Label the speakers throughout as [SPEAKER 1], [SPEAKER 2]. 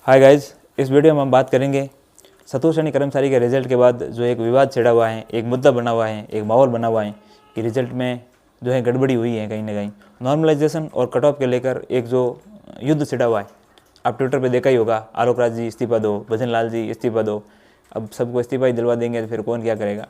[SPEAKER 1] Hi guys, इस video में हम बात करेंगे चतुर्थ श्रेणी कर्मचारी के रिजल्ट के बाद जो एक विवाद छिड़ा हुआ है, एक मुद्दा बना हुआ है, एक माहौल बना हुआ है कि रिजल्ट में जो है गड़बड़ी हुई है कहीं ना कहीं। नॉर्मलाइजेशन और कट ऑफ के लेकर एक जो युद्ध छिड़ा हुआ है, आप ट्विटर पे देखा ही होगा, आलोक राज जी इस्तीफा दो, भजन लाल जी इस्तीफा दो। अब सबको इस्तीफा ही दिलवा देंगे तो फिर कौन क्या करेगा।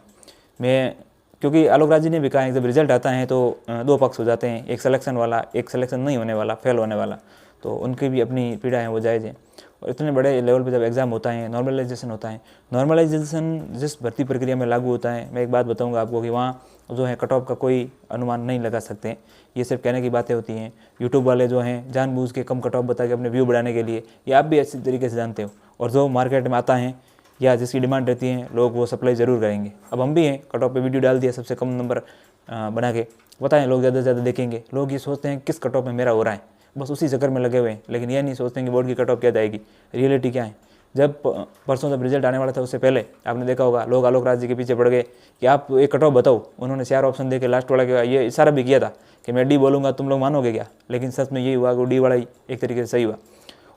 [SPEAKER 1] क्योंकि आलोक राज जी ने भी कहा है जब रिजल्ट आता है तो दो पक्ष हो जाते हैं, एक सिलेक्शन वाला, एक सिलेक्शन नहीं होने वाला, फेल होने वाला। तो उनकी भी अपनी पीड़ा है, वो जायज़ है। और इतने बड़े लेवल पे जब एग्ज़ाम होता है, नॉर्मलाइजेशन होता है, नॉर्मलाइजेशन जिस भर्ती प्रक्रिया में लागू होता है, मैं एक बात बताऊंगा आपको कि वहाँ जो है कट ऑफ का कोई अनुमान नहीं लगा सकते। ये सिर्फ कहने की बातें होती हैं। यूट्यूब वाले जो हैं जानबूझ के कम कट ऑफ बता के अपने व्यू बढ़ाने के लिए, ये आप भी अच्छी तरीके से जानते हो। और जो मार्केट में आता है या जिसकी डिमांड रहती है, लोग वो सप्लाई ज़रूर करेंगे। अब हम भी हैं, कट ऑफ पे वीडियो डाल दिया सबसे कम नंबर बना के, बताएं लोग ज़्यादा से ज़्यादा देखेंगे। लोग ये सोचते हैं किस कट ऑफ में मेरा हो रहा है, बस उसी चक्कर में लगे हुए हैं, लेकिन ये नहीं सोचते हैं कि बोर्ड की कट ऑफ क्या जाएगी, रियलिटी क्या है। जब परसों जब रिजल्ट आने वाला था उससे पहले आपने देखा होगा लोग आलोक राज जी के पीछे पड़ गए कि आप एक कट ऑफ बताओ। उन्होंने 4 ऑप्शन दे के लास्ट वाला के ये इशारा भी किया था कि मैं डी बोलूँगा, तुम लोग मानोगे क्या। लेकिन सच में यही हुआ कि डी वाला ही एक तरीके से सही हुआ।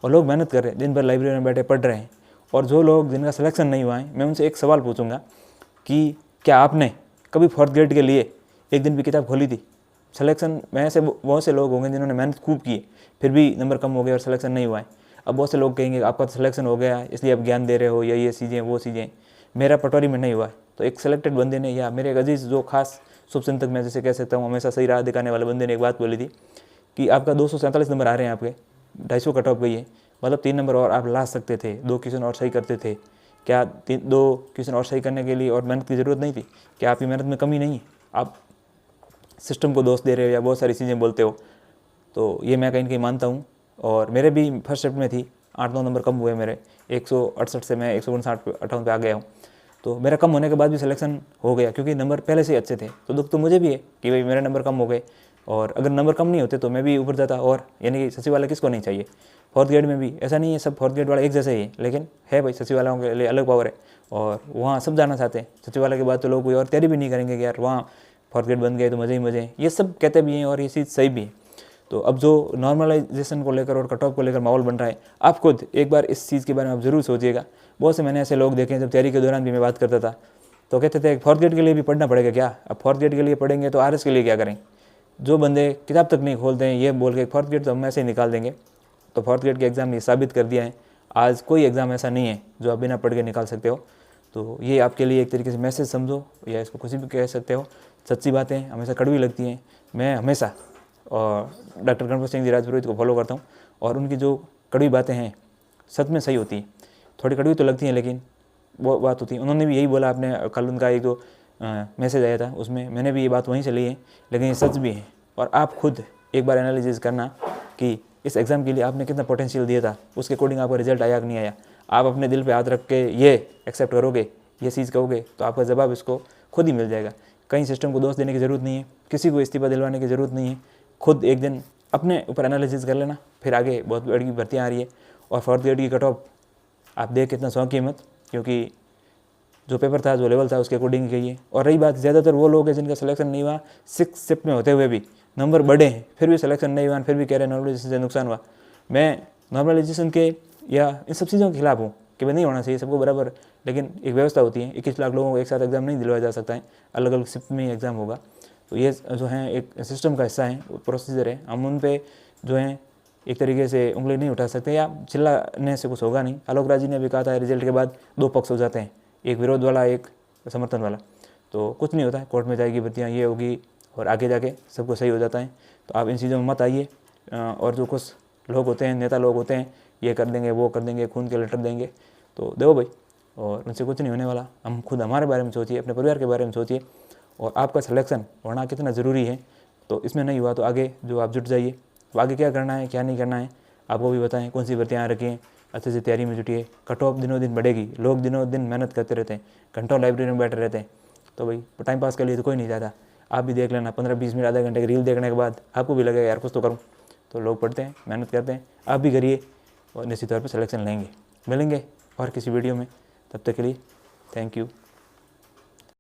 [SPEAKER 1] और लोग मेहनत कर रहे हैं, दिन भर लाइब्रेरी में बैठे पढ़ रहे हैं। और जो लोग जिनका सिलेक्शन नहीं हुआ है, मैं उनसे एक सवाल पूछूंगा कि क्या आपने कभी 4th ग्रेड के लिए एक दिन भी किताब खोली थी। सिलेक्शन में ऐसे बहुत से लोग होंगे जिन्होंने मेहनत खूब की, फिर भी नंबर कम हो गए और सिलेक्शन नहीं हुआ है। अब बहुत से लोग कहेंगे आपका तो सिलेक्शन हो गया इसलिए आप ज्ञान दे रहे हो, या ये चीज़ें वो चीज़ें। मेरा पटवारी में नहीं हुआ है, तो एक सिलेक्टेड बंदे ने या मेरे एक अजीज जो खास शुभचिंतक मैं जैसे कह सकता हूँ, हमेशा सही राह दिखाने वाले बंदे ने एक बात बोली थी कि आपका 247 नंबर आ रहे हैं, आपके 250 कट ऑफ गई है, मतलब 3 नंबर और आप ला सकते थे, 2 क्वेश्चन और सही करते थे। क्या 2 क्वेश्चन और सही करने के लिए और मेहनत की ज़रूरत नहीं थी? क्या आपकी मेहनत में कमी नहीं है? आप सिस्टम को दोष दे रहे हो या बहुत सारी चीज़ें बोलते हो। तो ये मैं कहीं ना कहीं मानता हूँ। और मेरे भी फर्स्ट शिफ्ट में थी, 8-9 नंबर कम हुए मेरे, 168 से मैं 159 पे आ गया हूँ। तो मेरा कम होने के बाद भी सिलेक्शन हो गया क्योंकि नंबर पहले से ही अच्छे थे। तो दुख तो मुझे भी है कि भाई मेरे नंबर कम हो गए, और अगर नंबर कम नहीं होते तो मैं भी ऊपर जाता। और यानी कि सचिवालय किसको नहीं चाहिए। 4th ग्रेड में भी ऐसा नहीं है सब 4th ग्रेड वाले एक जैसे ही है, लेकिन है भाई सचिवालयों के लिए अलग पावर है और वहाँ सब जाना चाहते हैं। सचिवालय के बाद तो लोग कोई और तैयारी भी नहीं करेंगे कि यार वहाँ 4th ग्रेड बन गए तो मज़े ही मज़े हैं, ये सब कहते भी हैं और ये चीज़ सही भी है। तो अब जो नॉर्मलाइजेशन को लेकर और कट ऑफ को लेकर माहौल बन रहा है, आप खुद एक बार इस चीज़ के बारे में आप ज़रूर सोचिएगा। बहुत से मैंने ऐसे लोग देखे हैं, जब तैयारी के दौरान भी मैं बात करता था तो कहते थे 4th ग्रेड के लिए भी पढ़ना पड़ेगा क्या। अब 4th ग्रेड के लिए पढ़ेंगे तो RS के लिए क्या करें। जो बंदे किताब तक नहीं खोलते हैं, ये बोल के 4th ग्रेड तो हम ऐसे ही निकाल देंगे। तो 4th ग्रेड के एग्ज़ाम ये साबित कर दिया है, आज कोई एग्ज़ाम ऐसा नहीं है जो आप बिना पढ़ के निकाल सकते हो। तो ये आपके लिए एक तरीके से मैसेज समझो, या इसको कुछ भी कह सकते हो। सच्ची बातें हमेशा कड़वी लगती हैं। मैं हमेशा और डॉक्टर गणपत सिंह जी राजपुरोहित को फॉलो करता हूँ, और उनकी जो कड़वी बातें हैं सच में सही होती हैं। थोड़ी कड़वी तो लगती हैं लेकिन वो बात होती है। उन्होंने भी यही बोला, आपने कल उनका एक जो मैसेज आया था उसमें मैंने भी ये बात वहीं से ली है, लेकिन ये सच भी है। और आप खुद एक बार एनालिसिस करना कि इस एग्ज़ाम के लिए आपने कितना पोटेंशियल दिया था, उसके अकॉर्डिंग आपका रिजल्ट आया कि नहीं आया। आप अपने दिल पे हाथ रख के ये एक्सेप्ट करोगे, ये चीज़ कहोगे, तो आपका जवाब इसको खुद ही मिल जाएगा। कहीं सिस्टम को दोष देने की ज़रूरत नहीं है, किसी को इस्तीफा दिलवाने की ज़रूरत नहीं है। खुद एक दिन अपने ऊपर एनालिसिस कर लेना, फिर आगे बहुत बड़ी भर्तियाँ आ रही है। और 4th ग्रेड की कट ऑफ आप देख कितना शौक मत, क्योंकि जो पेपर था, जो लेवल था, उसके अकॉर्डिंग गई है। और रही बात, ज़्यादातर वो लोग हैं जिनका सिलेक्शन नहीं हुआ, 6th शिफ्ट में होते हुए भी नंबर बढ़े हैं, फिर भी सिलेक्शन नहीं हुआ, फिर भी कह रहे हैं नॉर्मलाइजेशन से नुकसान हुआ। मैं नॉर्मलाइजेशन के या इन सब चीज़ों के खिलाफ हूँ कि भाई नहीं होना चाहिए सबको बराबर, लेकिन एक व्यवस्था होती है। 21 लाख लोगों को एक साथ एग्ज़ाम नहीं दिलवाया जा सकता है, अलग अलग शिफ्ट में ही एग्ज़ाम होगा। तो ये जो है एक सिस्टम का हिस्सा है, प्रोसीजर है। हम उन पे जो है एक तरीके से उंगली नहीं उठा सकते या चिल्लाने से कुछ होगा नहीं। आलोक राज जी ने भी कहा था रिजल्ट के बाद 2 पक्ष हो जाते हैं, एक विरोध वाला, एक समर्थन वाला। तो कुछ नहीं होता है, कोर्ट में जाएगी बत्तियाँ, ये होगी, और आगे जाके सब कुछ सही हो जाता है। तो आप इन चीज़ों में मत आइए। और जो कुछ लोग होते हैं, नेता लोग होते हैं, ये कर देंगे, वो कर देंगे, खून के लेटर देंगे, तो दो भाई, और उनसे कुछ नहीं होने वाला। हम खुद हमारे बारे में सोचिए, अपने परिवार के बारे में सोचिए, और आपका सिलेक्शन होना कितना ज़रूरी है। तो इसमें नहीं हुआ तो आगे जो आप जुट जाइए। तो आगे क्या करना है, क्या नहीं करना है, आपको भी बताएं। कौन सी भर्तियाँ रखी हैं, अच्छे से तैयारी में जुटिए। कट ऑफ दिनों दिन बढ़ेगी, लोग दिनों दिन मेहनत करते रहते हैं, घंटों लाइब्रेरी में बैठे रहते हैं। तो भाई टाइम पास के लिए तो कोई नहीं जाता। आप भी देख लेना, 15-20 मिनट, आधे घंटे की रील देखने के बाद आपको भी लगेगा यार कुछ तो करूँ। तो लोग पढ़ते हैं, मेहनत करते हैं, आप भी करिए, और निश्चित तौर पर सिलेक्शन लेंगे। मिलेंगे और किसी वीडियो में, तब तक के लिए थैंक यू।